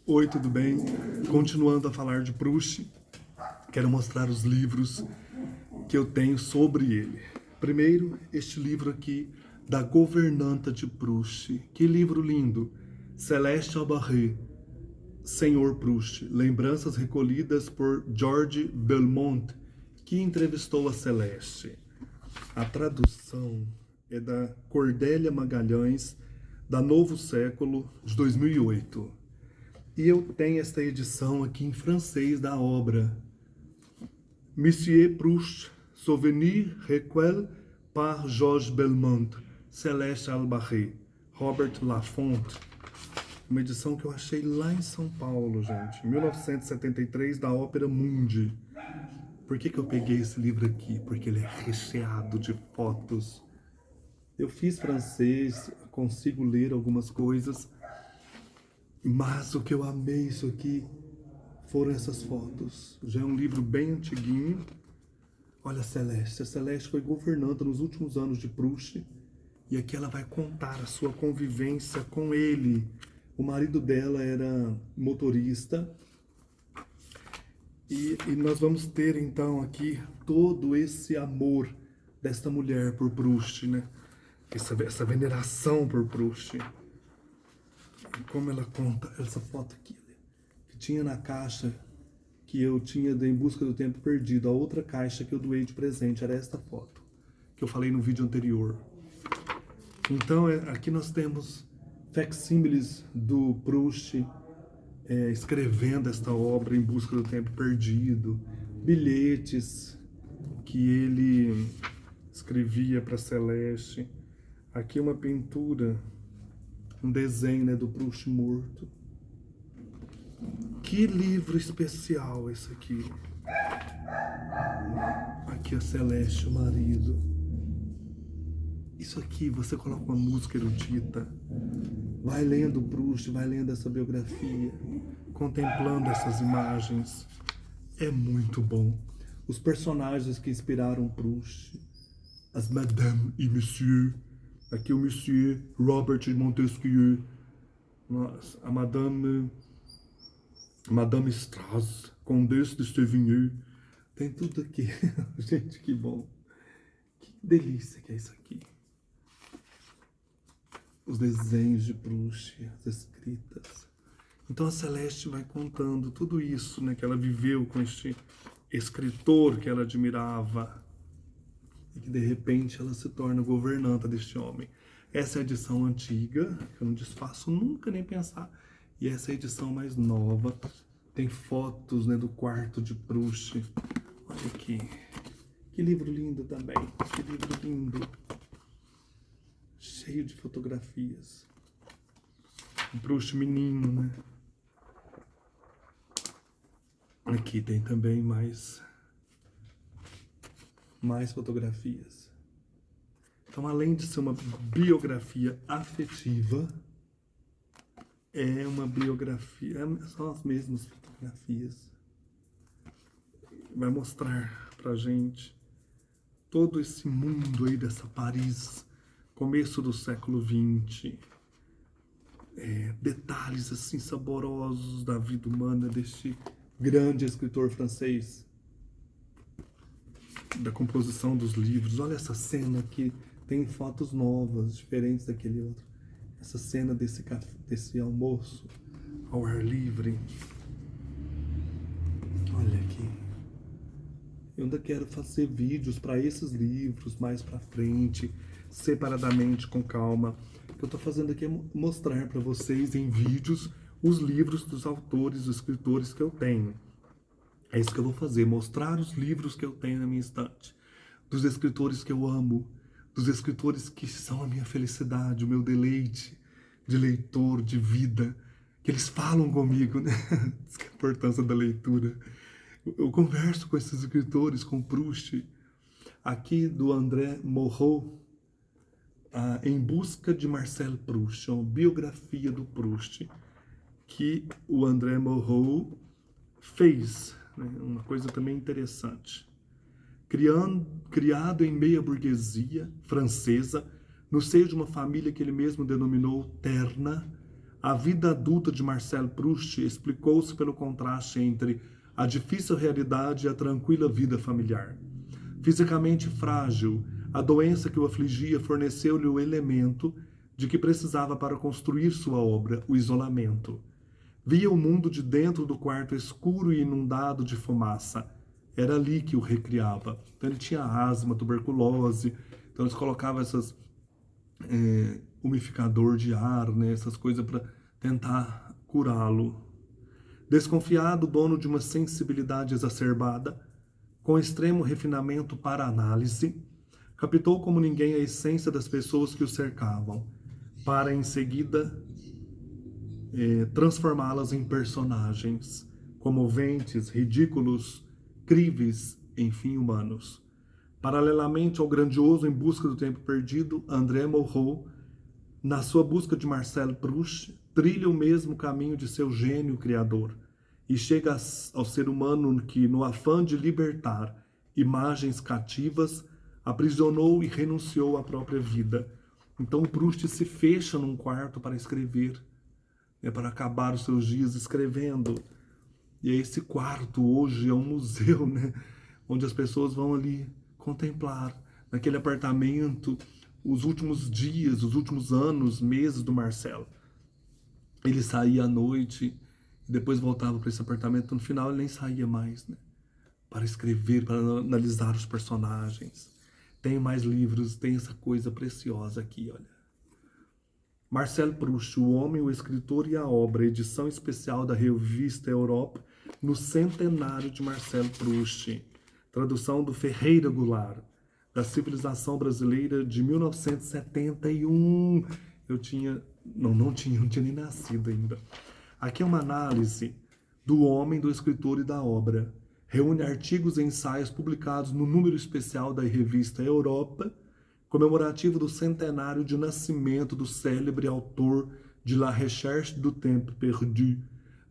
Oi, tudo bem? Continuando a falar de Proust, quero mostrar os livros que eu tenho sobre ele. Primeiro, este livro aqui, da Governanta de Proust. Que livro lindo! Celeste Aubary, Senhor Proust, lembranças recolhidas por George Belmont, que entrevistou a Celeste. A tradução é da Cordélia Magalhães, da Novo Século, de 2008. E eu tenho esta edição aqui em francês da obra Monsieur Proust, Souvenir Recueil par Georges Belmont, Celeste Aubary, Robert Laffont. Uma edição que eu achei lá em São Paulo, gente, 1973, da Ópera Mundi. Por que eu peguei esse livro aqui? Porque ele é recheado de fotos. Eu fiz francês, consigo ler algumas coisas, mas o que eu amei isso aqui foram essas fotos. Já é um livro bem antiguinho. Olha a Celeste. A Celeste foi governanta nos últimos anos de Proust. E aqui ela vai contar a sua convivência com ele. O marido dela era motorista. E nós vamos ter então aqui todo esse amor desta mulher por Proust, né? Essa veneração por Proust. Como ela conta essa foto aqui, que tinha na caixa que eu tinha de Em Busca do Tempo Perdido. A outra caixa que eu doei de presente era esta foto, que eu falei no vídeo anterior. Então, aqui nós temos facsímiles do Proust escrevendo esta obra Em Busca do Tempo Perdido, bilhetes que ele escrevia para Celeste. Aqui uma pintura, um desenho, né, do Proust morto. Que livro especial esse aqui. Aqui a Celeste, o marido. Isso aqui, você coloca uma música erudita, vai lendo Proust, vai lendo essa biografia, contemplando essas imagens. É muito bom. Os personagens que inspiraram Proust, as Madame e Monsieur. Aqui o Monsieur Robert de Montesquieu, a Madame Strauss, Comtesse de Sévigné. Tem tudo aqui. Gente, que bom. Que delícia que é isso aqui. Os desenhos de Proust, as escritas. Então a Celeste vai contando tudo isso, né, que ela viveu com este escritor que ela admirava. E que de repente ela se torna governanta deste homem. Essa é a edição antiga, que eu não desfaço nunca nem pensar. E essa é a edição mais nova. Tem fotos, né, do quarto de Proust. Olha aqui. Que livro lindo também. Que livro lindo. Cheio de fotografias. Um Proust menino, né? Aqui tem também mais fotografias. Então, além de ser uma biografia afetiva, é uma biografia, são as mesmas fotografias. Vai mostrar pra gente todo esse mundo aí dessa Paris, começo do século XX. Detalhes assim saborosos da vida humana deste grande escritor francês. Da composição dos livros. Olha essa cena aqui, tem fotos novas, diferentes daquele outro. Essa cena desse almoço ao ar livre. Olha aqui. Eu ainda quero fazer vídeos para esses livros mais para frente, separadamente, com calma. O que eu estou fazendo aqui é mostrar para vocês em vídeos os livros dos autores, dos escritores que eu tenho. É isso que eu vou fazer, mostrar os livros que eu tenho na minha estante, dos escritores que eu amo, dos escritores que são a minha felicidade, o meu deleite de leitor, de vida, que eles falam comigo, né? A importância da leitura. Eu converso com esses escritores, com Proust. Aqui do André Morrow, Em Busca de Marcel Proust, uma biografia do Proust, que o André Morrow fez. Uma coisa também interessante. Criado em meia burguesia francesa, no seio de uma família que ele mesmo denominou terna, A vida adulta de Marcel Proust explicou-se pelo contraste entre a difícil realidade e a tranquila vida familiar. Fisicamente frágil, a doença que o afligia forneceu-lhe o elemento de que precisava para construir sua obra, o isolamento. Via o mundo de dentro do quarto escuro e inundado de fumaça. Era ali que o recriava. Então ele tinha asma, tuberculose, então eles colocavam essas umidificador de ar, né, essas coisas para tentar curá-lo. Desconfiado, dono de uma sensibilidade exacerbada, com extremo refinamento para a análise, captou como ninguém a essência das pessoas que o cercavam, para em seguida transformá-las em personagens comoventes, ridículos, críveis, enfim, humanos. Paralelamente ao grandioso Em Busca do Tempo Perdido, André Malraux, na sua busca de Marcel Proust, trilha o mesmo caminho de seu gênio criador e chega ao ser humano que, no afã de libertar imagens cativas, aprisionou e renunciou à própria vida. Então Proust se fecha num quarto para escrever, para acabar os seus dias escrevendo. E esse quarto hoje é um museu, né? Onde as pessoas vão ali contemplar, naquele apartamento, os últimos dias, os últimos anos, meses do Marcel. Ele saía à noite e depois voltava para esse apartamento. No final ele nem saía mais, né? Para escrever, para analisar os personagens. Tem mais livros, tem essa coisa preciosa aqui, olha. Marcel Proust, O Homem, o Escritor e a Obra, edição especial da revista Europa, no centenário de Marcel Proust. Tradução do Ferreira Goulart, da Civilização Brasileira de 1971. Não tinha nem nascido ainda. Aqui é uma análise do homem, do escritor e da obra. Reúne artigos e ensaios publicados no número especial da revista Europa, comemorativo do centenário de nascimento do célebre autor de La Recherche du Temps Perdu.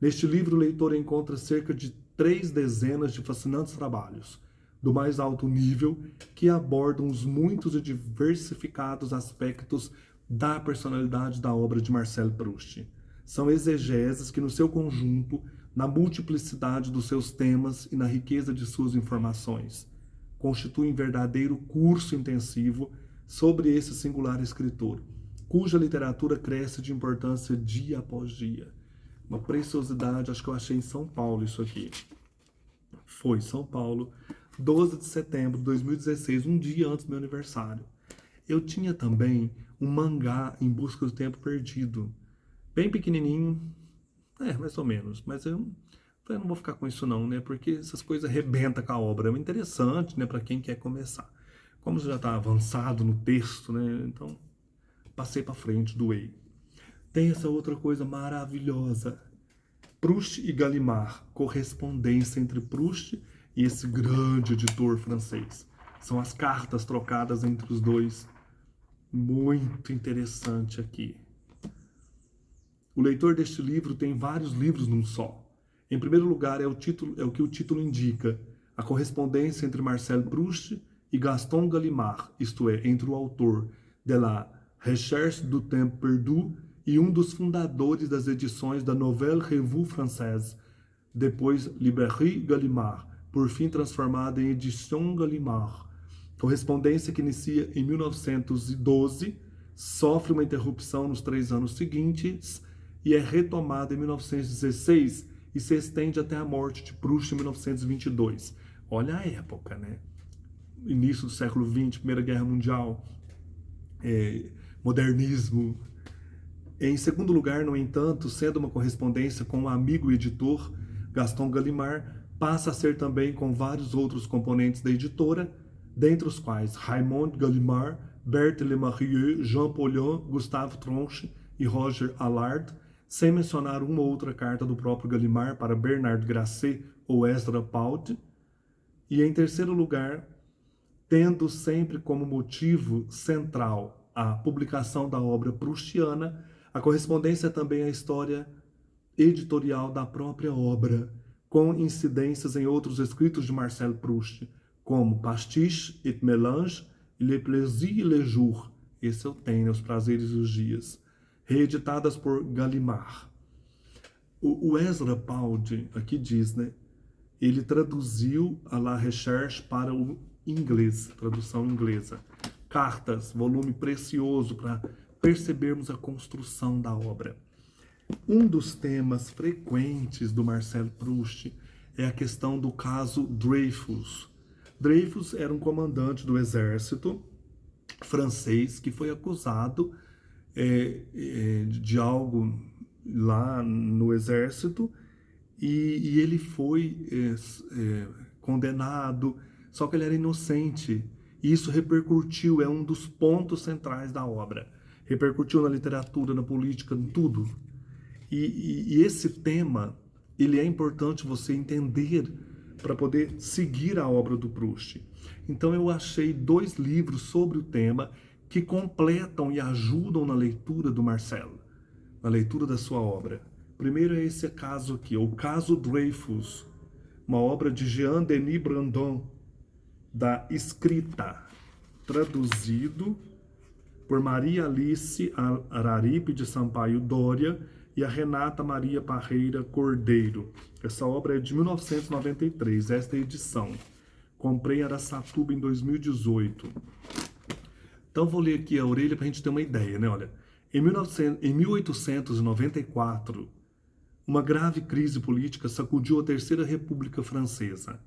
Neste livro, o leitor encontra cerca de 3 dezenas de fascinantes trabalhos, do mais alto nível, que abordam os muitos e diversificados aspectos da personalidade da obra de Marcel Proust. São exegeses que, no seu conjunto, na multiplicidade dos seus temas e na riqueza de suas informações, constituem verdadeiro curso intensivo sobre esse singular escritor, cuja literatura cresce de importância dia após dia. Uma preciosidade, acho que eu achei em São Paulo isso aqui. Foi São Paulo, 12 de setembro de 2016, um dia antes do meu aniversário. Eu tinha também um mangá Em Busca do Tempo Perdido, bem pequenininho, mais ou menos, mas eu não vou ficar com isso não, né, porque essas coisas arrebentam com a obra. É interessante, né, para quem quer começar. Como já está avançado no texto, né, então passei para frente, doei. Tem essa outra coisa maravilhosa, Proust e Gallimard, correspondência entre Proust e esse grande editor francês. São as cartas trocadas entre os dois. Muito interessante aqui. O leitor deste livro tem vários livros num só. Em primeiro lugar, é o que o título indica, a correspondência entre Marcel Proust e Gaston Gallimard, isto é, entre o autor de La Recherche du Temps Perdu e um dos fundadores das edições da Nouvelle Revue Française, depois Librairie Gallimard, por fim transformada em Edition Gallimard. Correspondência que inicia em 1912, sofre uma interrupção nos 3 anos seguintes e é retomada em 1916 e se estende até a morte de Proust em 1922. Olha a época, né? Início do século XX, Primeira Guerra Mundial, modernismo. Em segundo lugar, no entanto, sendo uma correspondência com um amigo editor, Gaston Gallimard, passa a ser também com vários outros componentes da editora, dentre os quais Raymond Gallimard, Berthe Lemarieux, Jean Paulhan, Gustave Tronche e Roger Allard, sem mencionar uma ou outra carta do próprio Gallimard para Bernard Grasset ou Ezra Pound. E em terceiro lugar, tendo sempre como motivo central a publicação da obra proustiana, a correspondência também à história editorial da própria obra, com incidências em outros escritos de Marcel Proust, como Pastiche et Mélange e Le Plaisir et le Jour. Esse eu tenho, Os Prazeres e os Dias. reeditadas por Gallimard. O Ezra Pound, aqui diz, né? Ele traduziu a La Recherche para o inglês, tradução inglesa. Cartas, volume precioso para percebermos a construção da obra. Um dos temas frequentes do Marcel Proust é a questão do caso Dreyfus. Dreyfus era um comandante do exército francês que foi acusado de algo lá no exército e ele foi condenado, só que ele era inocente. E isso repercutiu, é um dos pontos centrais da obra. Repercutiu na literatura, na política, em tudo. E esse tema, ele é importante você entender para poder seguir a obra do Proust. Então eu achei 2 livros sobre o tema que completam e ajudam na leitura do Marcel, na leitura da sua obra. Primeiro é esse caso aqui, o Caso Dreyfus, uma obra de Jean-Denis Brandon, da Escrita, traduzido por Maria Alice Araripe de Sampaio Dória e a Renata Maria Parreira Cordeiro. Essa obra é de 1993, esta é a edição. Comprei em Araçatuba em 2018. Então vou ler aqui a orelha para a gente ter uma ideia, né? Olha, em 1894, uma grave crise política sacudiu a Terceira República Francesa.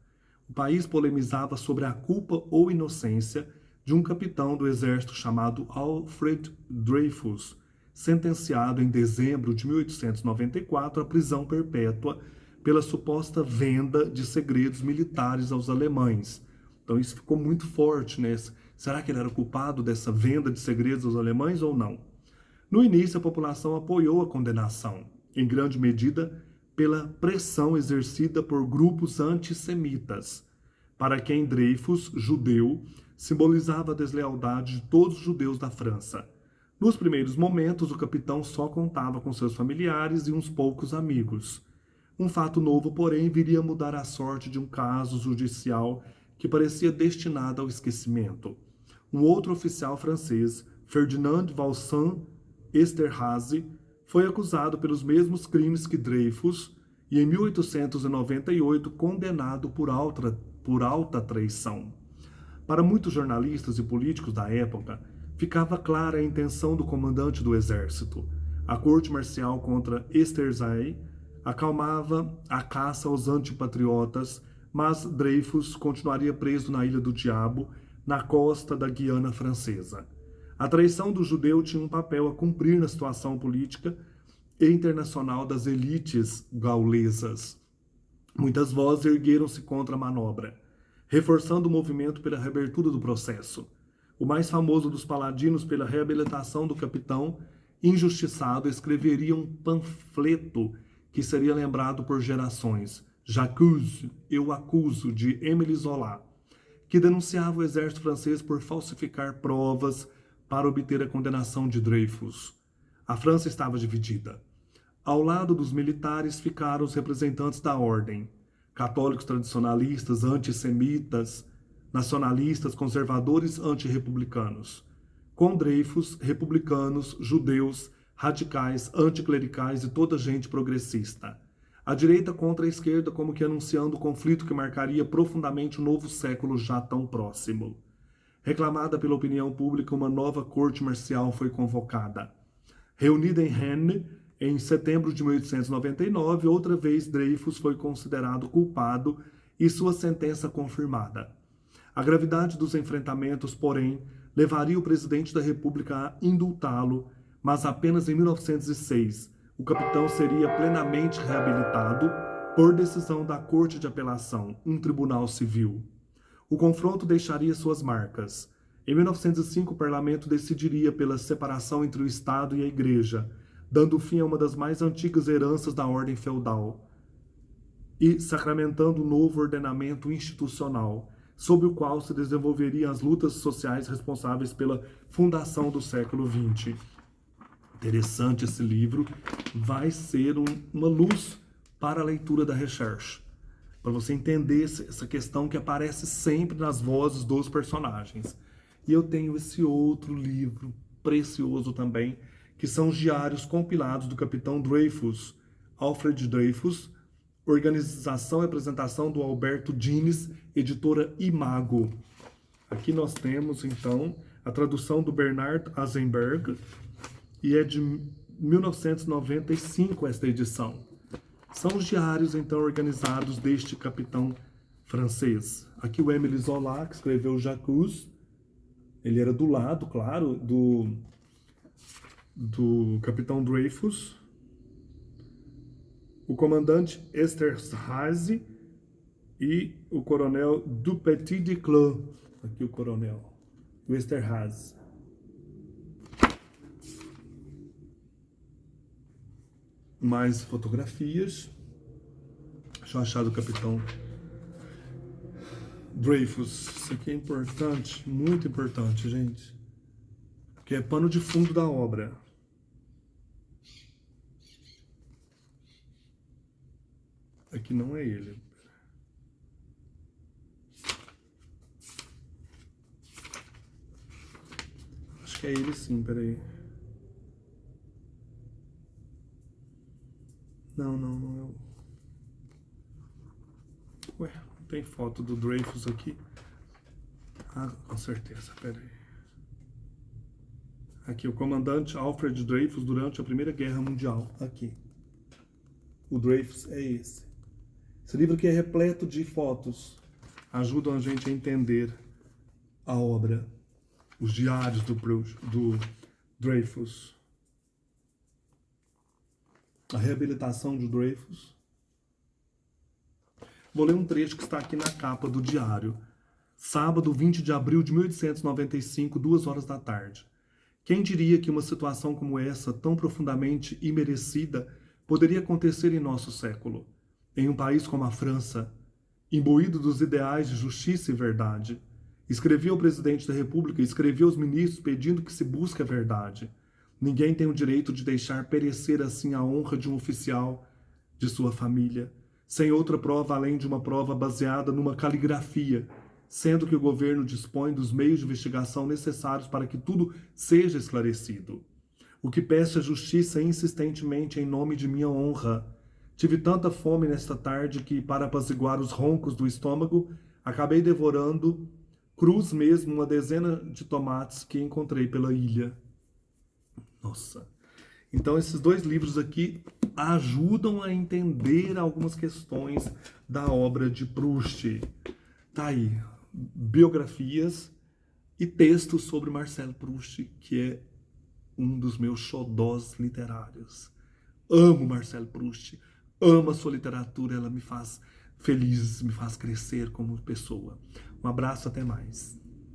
O país polemizava sobre a culpa ou inocência de um capitão do exército chamado Alfred Dreyfus, sentenciado em dezembro de 1894 à prisão perpétua pela suposta venda de segredos militares aos alemães. Então isso ficou muito forte, né? Será que ele era culpado dessa venda de segredos aos alemães ou não? No início, a população apoiou a condenação, em grande medida pela pressão exercida por grupos antissemitas, para quem Dreyfus, judeu, simbolizava a deslealdade de todos os judeus da França. Nos primeiros momentos, o capitão só contava com seus familiares e uns poucos amigos. Um fato novo, porém, viria a mudar a sorte de um caso judicial que parecia destinado ao esquecimento. Um outro oficial francês, Ferdinand Valsin Esterhazy, foi acusado pelos mesmos crimes que Dreyfus e, em 1898, condenado por alta traição. Para muitos jornalistas e políticos da época, ficava clara a intenção do comandante do exército. A corte marcial contra Esterhazy acalmava a caça aos antipatriotas, mas Dreyfus continuaria preso na Ilha do Diabo, na costa da Guiana Francesa. A traição do judeu tinha um papel a cumprir na situação política e internacional das elites gaulesas. Muitas vozes ergueram-se contra a manobra, reforçando o movimento pela reabertura do processo. O mais famoso dos paladinos pela reabilitação do capitão injustiçado escreveria um panfleto que seria lembrado por gerações, J'accuse, Eu Acuso, de Émile Zola, que denunciava o exército francês por falsificar provas para obter a condenação de Dreyfus. A França estava dividida. Ao lado dos militares ficaram os representantes da ordem, católicos tradicionalistas, antissemitas, nacionalistas, conservadores, antirrepublicanos. Com Dreyfus, republicanos, judeus, radicais, anticlericais e toda gente progressista. A direita contra a esquerda como que anunciando o conflito que marcaria profundamente o novo século já tão próximo. Reclamada pela opinião pública, uma nova corte marcial foi convocada. Reunida em Rennes, em setembro de 1899, outra vez Dreyfus foi considerado culpado e sua sentença confirmada. A gravidade dos enfrentamentos, porém, levaria o presidente da República a indultá-lo, mas apenas em 1906 o capitão seria plenamente reabilitado por decisão da Corte de Apelação, um tribunal civil. O confronto deixaria suas marcas. Em 1905, o parlamento decidiria pela separação entre o Estado e a Igreja, dando fim a uma das mais antigas heranças da ordem feudal e sacramentando um novo ordenamento institucional, sob o qual se desenvolveriam as lutas sociais responsáveis pela fundação do século XX. Interessante esse livro, vai ser uma luz para a leitura da Recherche, para você entender essa questão que aparece sempre nas vozes dos personagens. E eu tenho esse outro livro precioso também, que são os diários compilados do capitão Dreyfus, Alfred Dreyfus, organização e apresentação do Alberto Dines, editora Imago. Aqui nós temos, então, a tradução do Bernard Azenberg, e é de 1995 esta edição. São os diários, então, organizados deste capitão francês. Aqui o Émile Zola, que escreveu J'accuse. Ele era do lado, claro, do capitão Dreyfus. O comandante Esterhazy e o coronel Dupetit de Cleux. Aqui o coronel, o Esterhazy. Mais fotografias. Deixa eu achar do capitão Dreyfus. Isso aqui é importante, muito importante, gente. Que é pano de fundo da obra. Aqui não é ele. Acho que é ele sim, peraí. Não é o... Ué, não tem foto do Dreyfus aqui? Ah, com certeza, peraí. Aqui, o comandante Alfred Dreyfus durante a Primeira Guerra Mundial. Aqui. O Dreyfus é esse. Esse livro aqui é repleto de fotos. Ajudam a gente a entender a obra. Os diários do Dreyfus. A reabilitação de Dreyfus. Vou ler um trecho que está aqui na capa do diário. Sábado, 20 de abril de 1895, 2 horas da tarde. Quem diria que uma situação como essa, tão profundamente imerecida, poderia acontecer em nosso século? Em um país como a França, imbuído dos ideais de justiça e verdade. Escrevi ao presidente da República, escrevi aos ministros pedindo que se busque a verdade. Ninguém tem o direito de deixar perecer assim a honra de um oficial, de sua família, sem outra prova além de uma prova baseada numa caligrafia, sendo que o governo dispõe dos meios de investigação necessários para que tudo seja esclarecido. O que peço é justiça insistentemente em nome de minha honra. Tive tanta fome nesta tarde que, para apaziguar os roncos do estômago, acabei devorando, crus mesmo, 10 de tomates que encontrei pela ilha. Nossa. Então, esses 2 livros aqui ajudam a entender algumas questões da obra de Proust. Tá aí, biografias e textos sobre Marcel Proust, que é um dos meus xodós literários. Amo Marcel Proust, amo a sua literatura, ela me faz feliz, me faz crescer como pessoa. Um abraço, até mais.